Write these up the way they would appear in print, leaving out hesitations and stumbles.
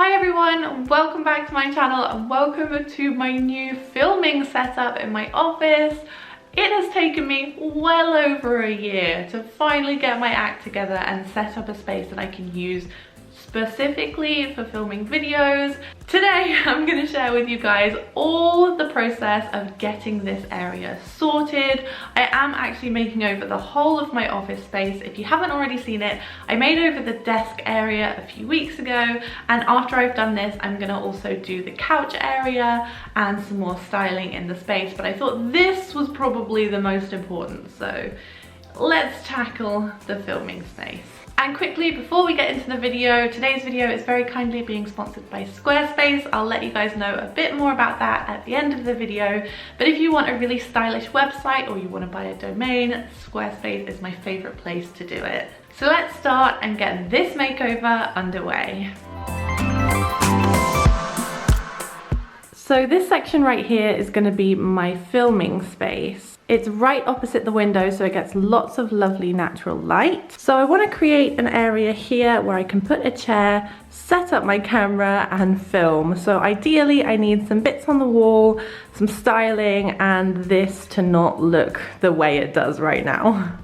Hi everyone, welcome back to my channel and welcome to my new filming setup in my office. It has taken me well over a year to finally get my act together and set up a space that I can use specifically for filming videos. Today I'm going to share with you guys all the process of getting this area sorted. I am actually making over the whole of my office space. If you haven't already seen it, I made over the desk area a few weeks ago, and after I've done this I'm going to also do the couch area and some more styling in the space, but I thought this was probably the most important, so let's tackle the filming space. And quickly, before we get into the video, today's video is very kindly being sponsored by Squarespace. I'll let you guys know a bit more about that at the end of the video. But if you want a really stylish website or you want to buy a domain, Squarespace is my favorite place to do it. So let's start and get this makeover underway. So this section right here is going to be my filming space. It's right opposite the window, so it gets lots of lovely natural light. So I want to create an area here where I can put a chair, set up my camera and film. So ideally I need some bits on the wall, some styling, and this to not look the way it does right now.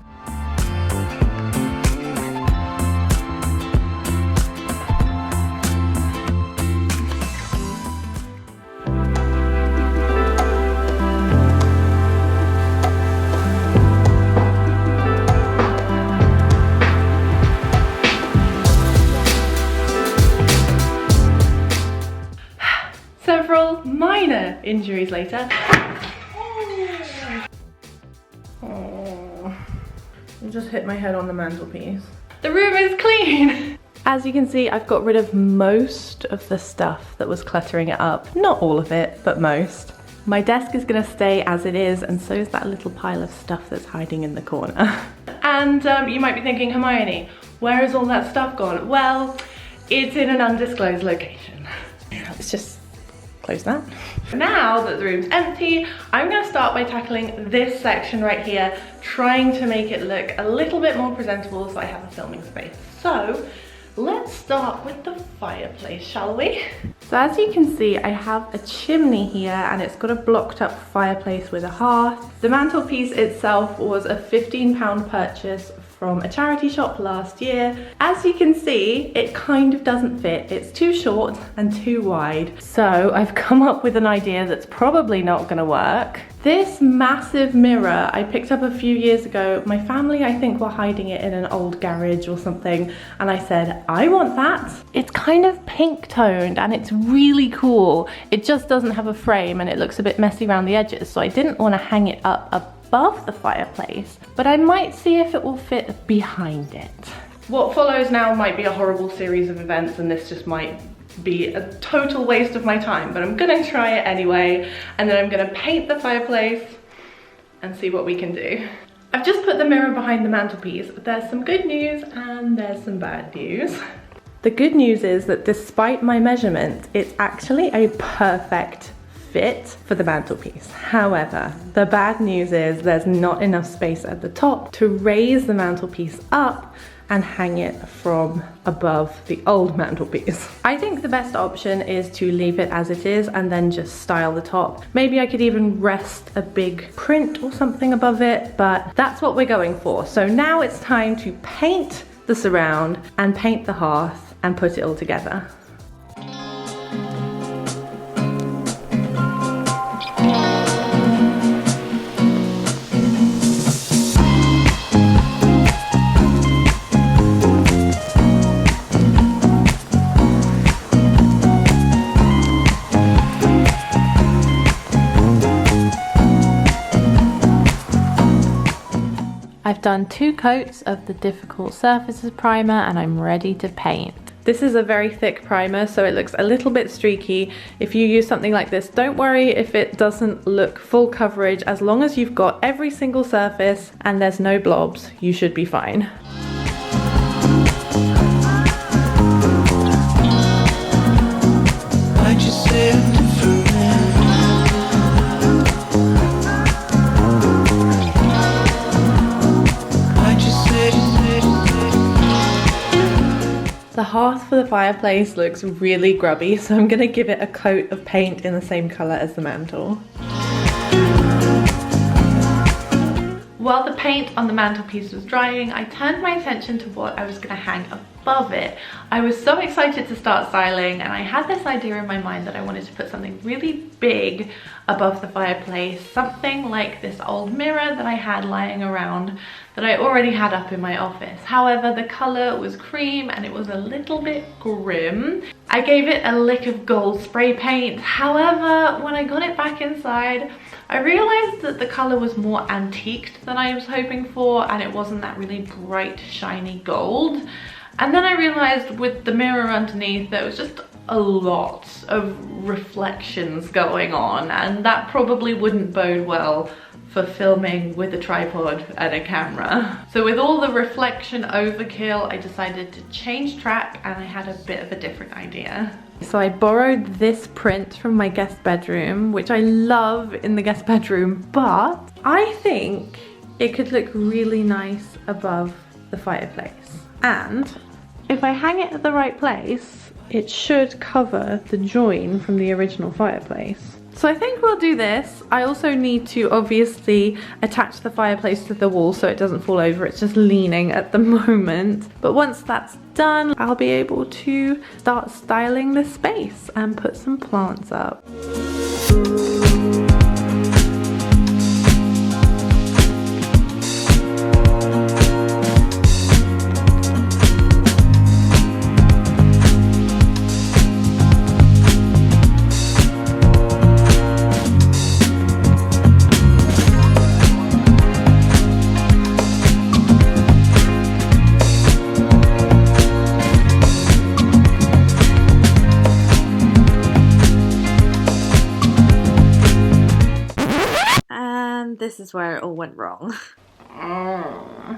Several minor injuries later. Oh, I just hit my head on the mantelpiece. The room is clean! As you can see, I've got rid of most of the stuff that was cluttering it up. Not all of it, but most. My desk is gonna stay as it is, and so is that little pile of stuff that's hiding in the corner. And you might be thinking, Hermione, where is all that stuff gone? Well, it's in an undisclosed location. Let's just close that. Now that the room's empty, I'm going to start by tackling this section right here, trying to make it look a little bit more presentable so I have a filming space. So let's start with the fireplace, shall we? So as you can see, I have a chimney here and it's got a blocked up fireplace with a hearth. The mantelpiece itself was a £15 purchase from a charity shop last year. As you can see, it kind of doesn't fit. It's too short and too wide. So I've come up with an idea that's probably not gonna work. This massive mirror I picked up a few years ago. My family, I think, were hiding it in an old garage or something, and I said, I want that. It's kind of pink toned and it's really cool. It just doesn't have a frame and it looks a bit messy around the edges, so I didn't want to hang it up above the fireplace, but I might see if it will fit behind it. What follows now might be a horrible series of events, and this just might be a total waste of my time, but I'm gonna try it anyway, and then I'm gonna paint the fireplace and see what we can do. I've just put the mirror behind the mantelpiece. There's some good news and there's some bad news. The good news is that despite my measurement, it's actually a perfect fit for the mantelpiece. However, the bad news is there's not enough space at the top to raise the mantelpiece up and hang it from above the old mantelpiece. I think the best option is to leave it as it is and then just style the top. Maybe I could even rest a big print or something above it, but that's what we're going for. So now it's time to paint the surround and paint the hearth and put it all together. I've done 2 coats of the Difficult Surfaces primer and I'm ready to paint. This is a very thick primer, so it looks a little bit streaky. If you use something like this, don't worry if it doesn't look full coverage. As long as you've got every single surface and there's no blobs, you should be fine. path for the fireplace looks really grubby, so I'm gonna give it a coat of paint in the same color as the mantle. While the paint on the mantelpiece was drying, I turned my attention to what I was gonna hang above it. I was so excited to start styling, and I had this idea in my mind that I wanted to put something really big above the fireplace, something like this old mirror that I had lying around that I already had up in my office. However, the color was cream and it was a little bit grim. I gave it a lick of gold spray paint. However, when I got it back inside, I realized that the color was more antiqued than I was hoping for, and it wasn't that really bright, shiny gold. And then I realized with the mirror underneath, there was just a lot of reflections going on, and that probably wouldn't bode well for filming with a tripod and a camera. So with all the reflection overkill, I decided to change track, and I had a bit of a different idea. So I borrowed this print from my guest bedroom, which I love in the guest bedroom, but I think it could look really nice above the fireplace. And if I hang it at the right place, it should cover the join from the original fireplace. So I think we'll do this. I also need to obviously attach the fireplace to the wall so it doesn't fall over. It's just leaning at the moment. But once that's done, I'll be able to start styling this space and put some plants up. This is where it all went wrong. I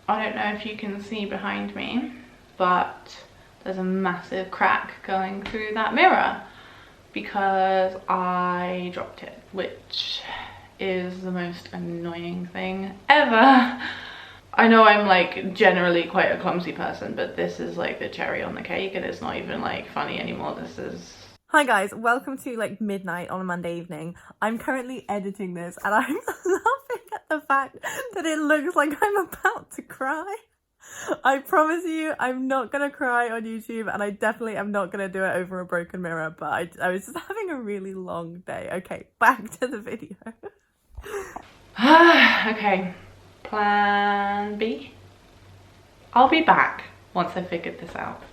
don't know if you can see behind me, but there's a massive crack going through that mirror because I dropped it, which is the most annoying thing ever. I know I'm like generally quite a clumsy person, but this is like the cherry on the cake, and it's not even like funny anymore. This is... Hi guys, welcome to like midnight on a Monday evening. I'm currently editing this and I'm laughing at the fact that it looks like I'm about to cry. I promise you I'm not gonna cry on YouTube, and I definitely am not gonna do it over a broken mirror, but I was just having a really long day. Okay, back to the video. Okay, plan B. I'll be back once I figured this out.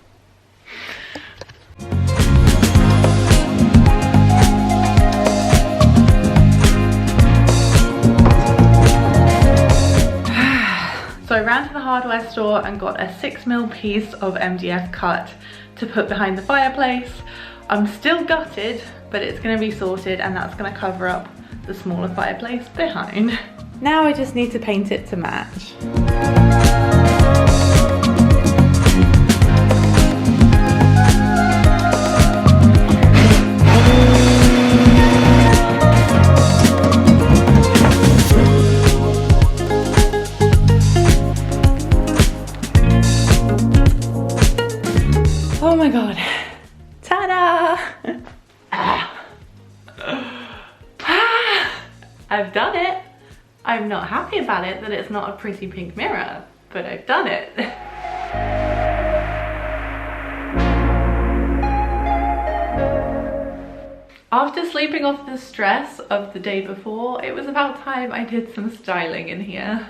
So I ran to the hardware store and got a 6mm piece of MDF cut to put behind the fireplace. I'm still gutted, but it's gonna be sorted, and that's gonna cover up the smaller fireplace behind. Now I just need to paint it to match. Oh my god. Ta-da! I've done it. I'm not happy about it that it's not a pretty pink mirror, but I've done it. After sleeping off the stress of the day before, it was about time I did some styling in here.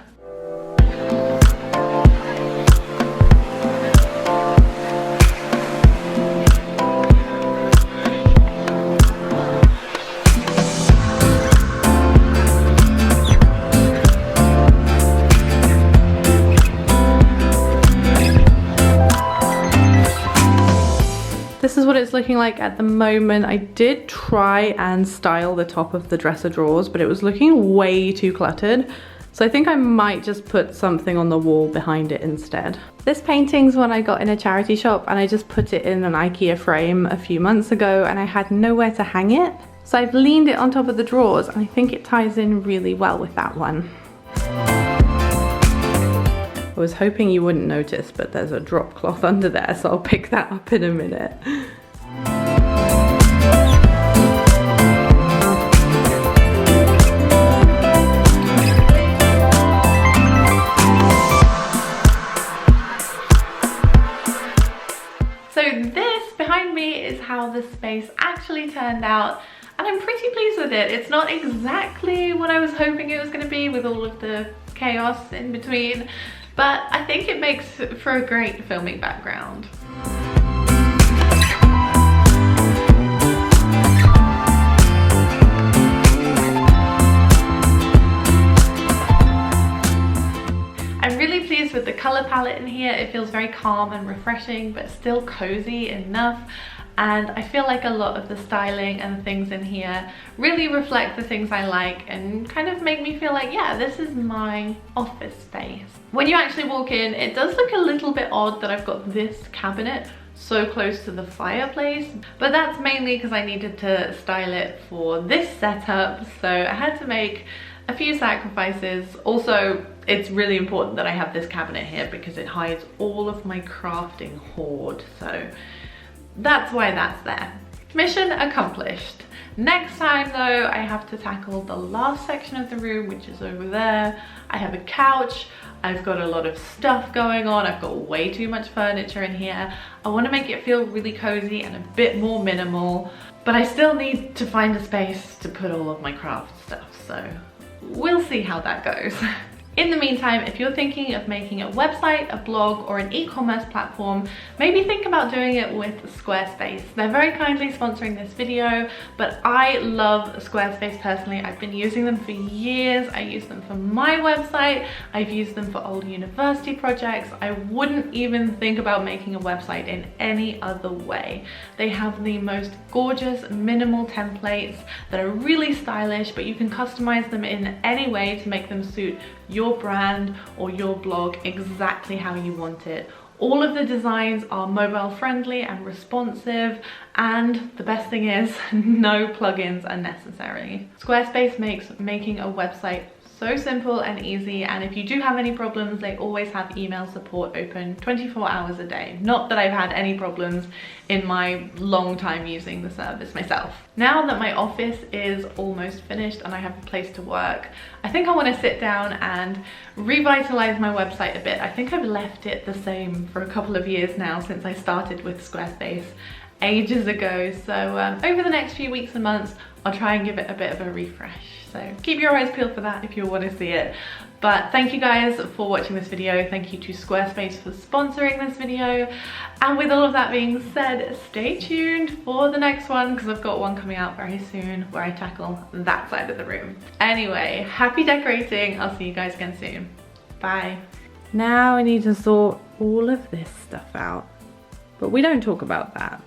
This is what it's looking like at the moment. I did try and style the top of the dresser drawers, but it was looking way too cluttered. So I think I might just put something on the wall behind it instead. This painting's one I got in a charity shop, and I just put it in an IKEA frame a few months ago, and I had nowhere to hang it. So I've leaned it on top of the drawers, and I think it ties in really well with that one. was hoping you wouldn't notice, but there's a drop cloth under there, so I'll pick that up in a minute. So this behind me is how the space actually turned out, and I'm pretty pleased with it. It's not exactly what I was hoping it was going to be with all of the chaos in between, but I think it makes for a great filming background. I'm really pleased with the color palette in here. It feels very calm and refreshing, but still cozy enough. And I feel like a lot of the styling and things in here really reflect the things I like and kind of make me feel like, yeah, this is my office space. When you actually walk in, it does look a little bit odd that I've got this cabinet so close to the fireplace, but that's mainly because I needed to style it for this setup, so I had to make a few sacrifices. Also, it's really important that I have this cabinet here because it hides all of my crafting hoard, so that's why that's there. Mission accomplished. Next time though, I have to tackle the last section of the room, which is over there. I have a couch, I've got a lot of stuff going on, I've got way too much furniture in here. I want to make it feel really cozy and a bit more minimal, but I still need to find a space to put all of my craft stuff, so we'll see how that goes. In the meantime, if you're thinking of making a website, a blog, or an e-commerce platform, maybe think about doing it with Squarespace. They're very kindly sponsoring this video, but I love Squarespace personally. I've been using them for years. I use them for my website. I've used them for old university projects. I wouldn't even think about making a website in any other way. They have the most gorgeous, minimal templates that are really stylish, but you can customize them in any way to make them suit your brand or your blog exactly how you want it. All of the designs are mobile friendly and responsive, and the best thing is no plugins are necessary. Squarespace makes making a website so simple and easy, and if you do have any problems, they always have email support open 24 hours a day. Not that I've had any problems in my long time using the service myself. Now that my office is almost finished and I have a place to work, I think I want to sit down and revitalize my website a bit. I think I've left it the same for a couple of years now since I started with Squarespace ages ago. So over the next few weeks and months, I'll try and give it a bit of a refresh. So keep your eyes peeled for that if you want to see it. But thank you guys for watching this video. Thank you to Squarespace for sponsoring this video. And with all of that being said, stay tuned for the next one because I've got one coming out very soon where I tackle that side of the room. Anyway, happy decorating. I'll see you guys again soon. Bye. Now I need to sort all of this stuff out, but we don't talk about that.